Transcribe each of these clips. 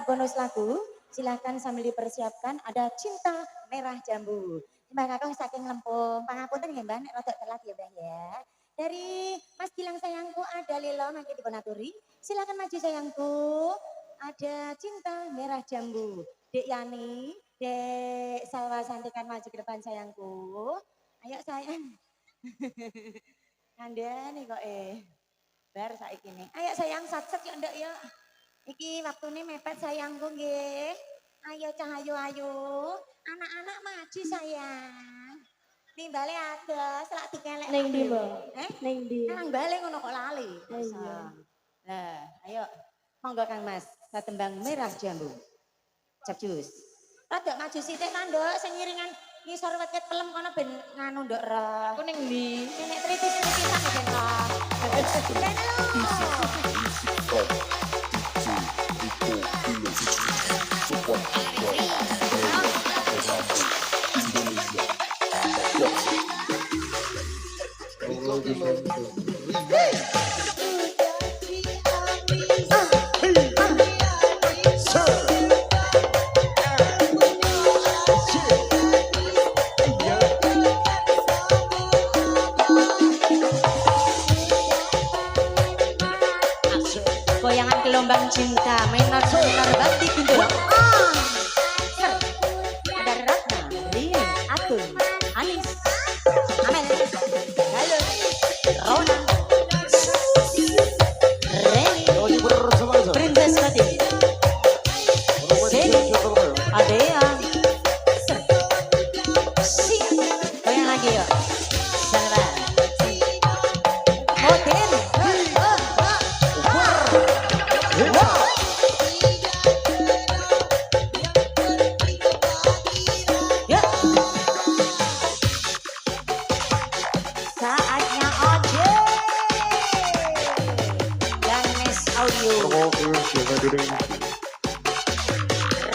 bonus lagu, silahkan sambil dipersiapkan. Ada Cinta Merah Jambu. Mbak Kakak saking lempung, pangapunten ya Mbak, nek rodok telat ya Mbak ya. Dari Mas Gilang sayangku ada Lilo mangke dipunaturi. Silahkan maju sayangku. Ada Cinta Merah Jambu. Dek Yani, Dek Salwa Santikan maju ke depan sayangku. Ayo sayang. Anda nih kok bar saiki nih. Ayo sayang sat-sat ya ndak ya. Iki waktune mepet sayangku nggih. Ayo cahayu ayo. Anak-anak maju sayang. Nimbale ada selak dikelek. Ning ndi, Mbak? Ning ndi? Nang bale ngono kok lali. Iya. Lah, ayo. Monggo Kang Mas, Satembang Merah Jambu. Cepjus. Rada maju sithik ta, Nduk, sing ngiringan ngisor wet-wet pelem kono ben nganu Nduk ra. Ku ning ndi? Nek tritis-tritisan ben ra. Goyangan gelombang cinta, menor batik gendera. Ada Ratna, Rien, Atun, Anis, Amel, Halo, Rona, Reni, Princess Fatim, Seni, Adea, goyang lagi yuk. Salva, Moten, saatnya Oje dan Mes Audio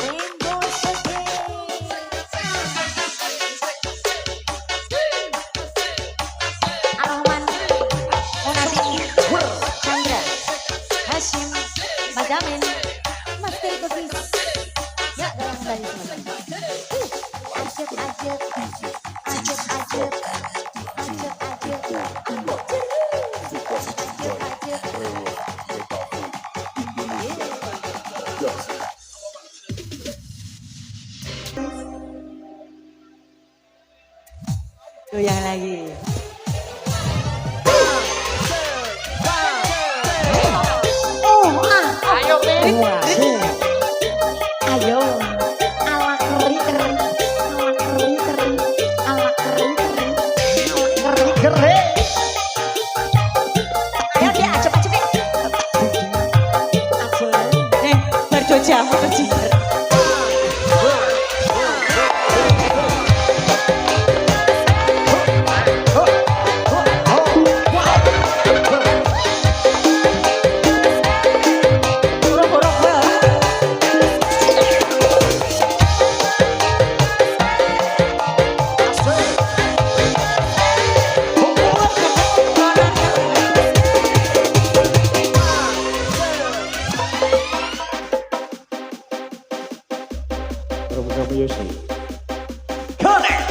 Rainbow City Ar-Rahman Munadi Chandra Hashim Madamin Master Kofis ya dalam dari semuanya ajep ajep ajep ajep goyang lagi. Ayo, ayo, ala kering. Yosi. Connect.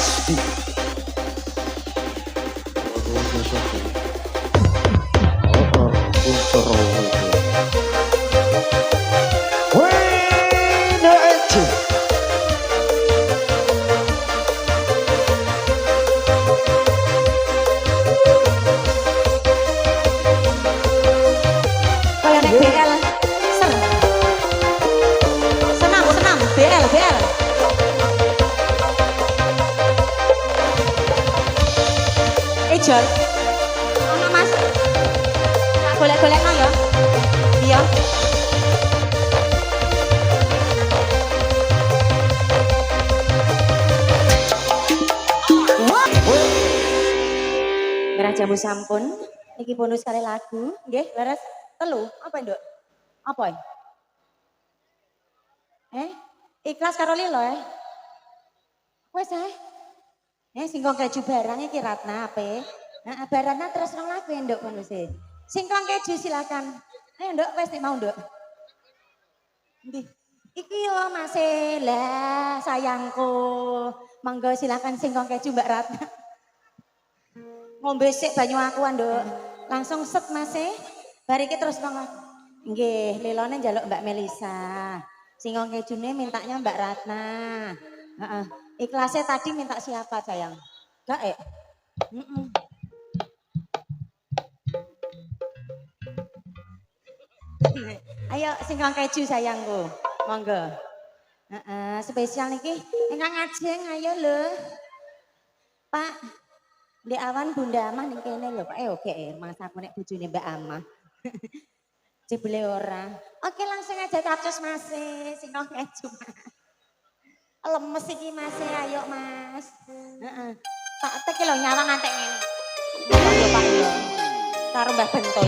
Kalau naik BL, senam, BL. Ejol, ono mas, tak golek-golek no ya, iya. Merah jambu sampun, iki bonus kali lagu, nggih, leres telu, apa nduk? Apa? Ikhlas karo lilo Wes singkong keju barang iki Ratna ape? Heeh, barana terus nang lagu ya nduk bonuse. Singkong keju silakan. Ayo nduk wes nek mau nduk. Ndi? Iki yo Mas lah sayangku. Monggo silakan singkong keju Mbak Ratna. Ngombe sik banyu aku nduk. Langsung set Mas Bar iki terus nang nggih, lilone njaluk Mbak Melisa. Singkong kejune mintanya Mbak Ratna. Heeh. Ikhlasnya tadi minta siapa sayang? Gak Ayo singkong keju sayangku. Monggo. Spesial niki ingkang ngajeng ayo lho. Pak, Ndek Awan Bunda Amah ning kene lho, Pak. Oke, mangsaku nek bojone Mbak Amah. Jebule ora. Oke, langsung aja kapcus Mas singkong keju. Lemes iki Mas, ayo Mas. Heeh. Tak tek lho nyawang antek ngene. Yo Pak yo. Karo Mbah Bentol.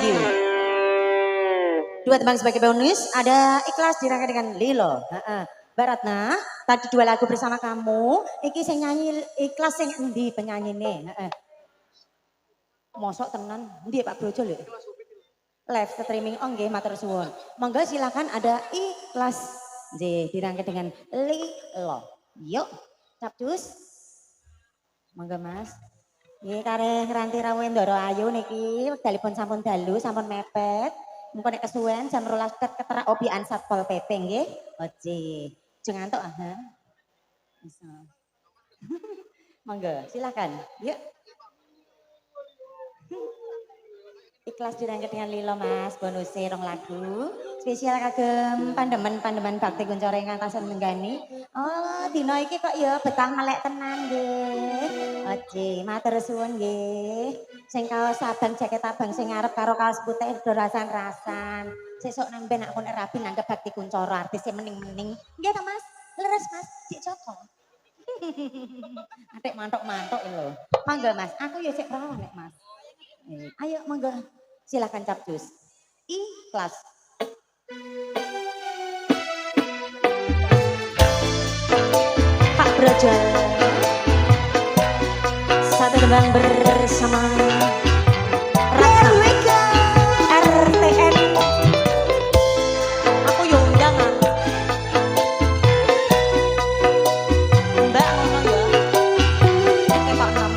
thank you. Dua tembang sebagai bonus, ada ikhlas dirangkai dengan Lilo. Baratna, tadi dua lagu bersama kamu, iki sing nyanyi ikhlas sing endi penyanyine? Mosok tenan, endi Pak Brojo lho? Live streaming nggih matur suwun. Monggo silakan ada ikhlas. Nggih, dirangkai dengan Lilo. Yuk, capcus. Monggo Mas. Nggih kareh Ranti Rawendoro Ayu niki wekdalipun sampun dalu, sampun mepet. Mengko nek kesuwen jam 12 keterak obian Satpol PP nggih. Oke. Aja ngantuk ah. Bisa. Monggo, silakan. Yuk. Ikhlas dirangkai dengan Lilo Mas, bonus 2 lagu. Spesial kagem pandemen bakti kuncoro ingkang tansah nenggani. Oh, dina iki kok ya betah melek tenan nggih. Oke, matur suwun nggih. Sing kaos abang jaket abang sing ngarep karo kaos putih do rasan-rasan. Sesuk nang ben aku nek rapi nanggep bakti kuncoro artis e mening-mening. Nggih to Mas? Leres Mas, Cik Joko. Atik mantok-mantok lho. Monggo Mas, aku ya sik perawan nek Mas. Ayo monggo silakan capcus. Ikhlas. Pak Brojo. Satu tembang bersama Ratna RTN. Aku yo undangan. Mbak ngomong ya. Oke Pak Nam.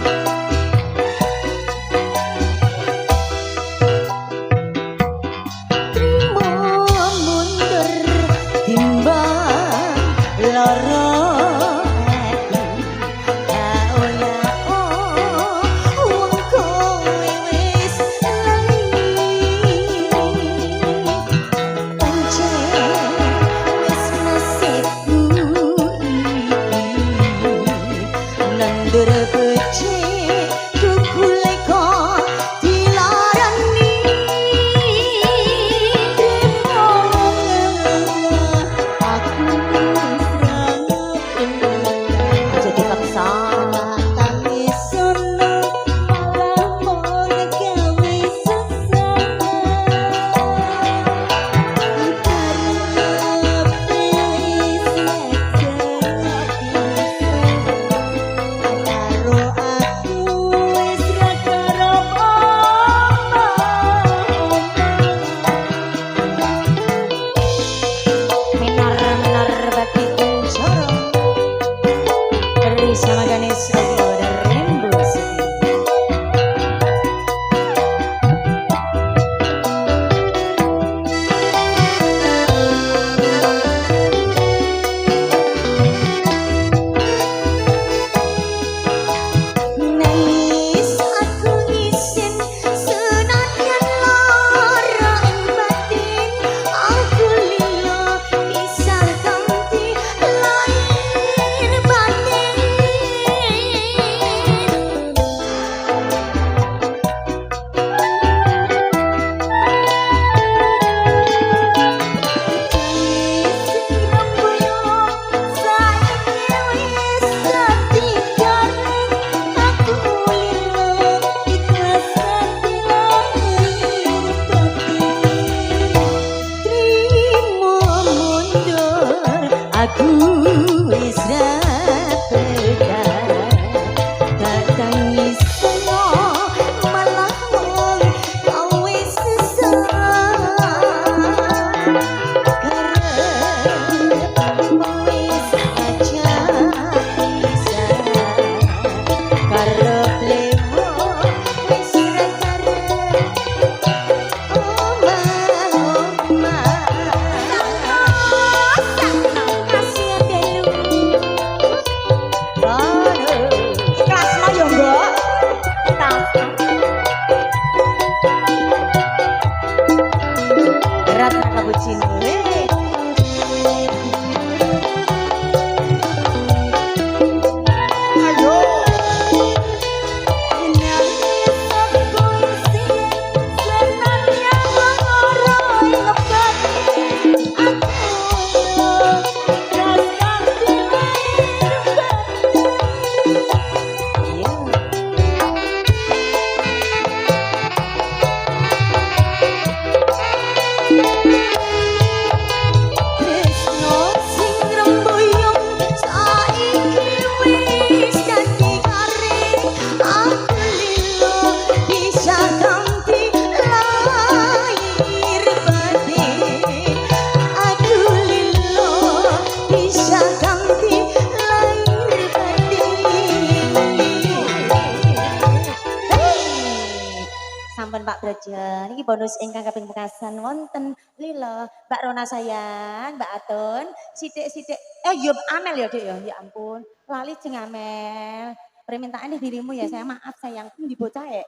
niki bonus ingkang kaping pungkasan wonten lila Mbak Rona sayang, Mbak Atun, sithik-sithik yo Amel ya Dik ya. Ya ampun, lali jeng Amel. Permintaan dirimu ya saya maaf sayang, di bocah ya.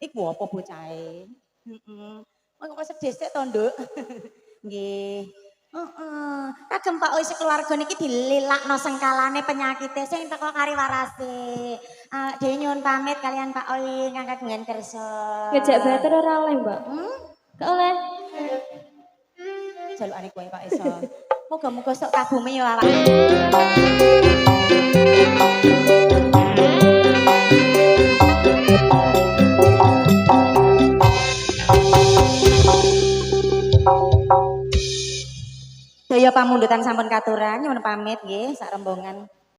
Iku apa bocahe? Heeh. Kok sedih sik to, Nduk? Nggih. Heeh. Kagem Pak wis keluarga niki dililakno sengkalane penyakite sing teko kari warase. Dhewe nyuwun pamit kalian Pak Oli ngangkat dengan kersa. Ngejak bater ora oleh, Mbak. Gak oleh. Jalukane kowe Pak Esa. Moga-moga sok kabume ya awak. Daya pamundutan sampun katuran nyuwun pamit nggih sak rombongan.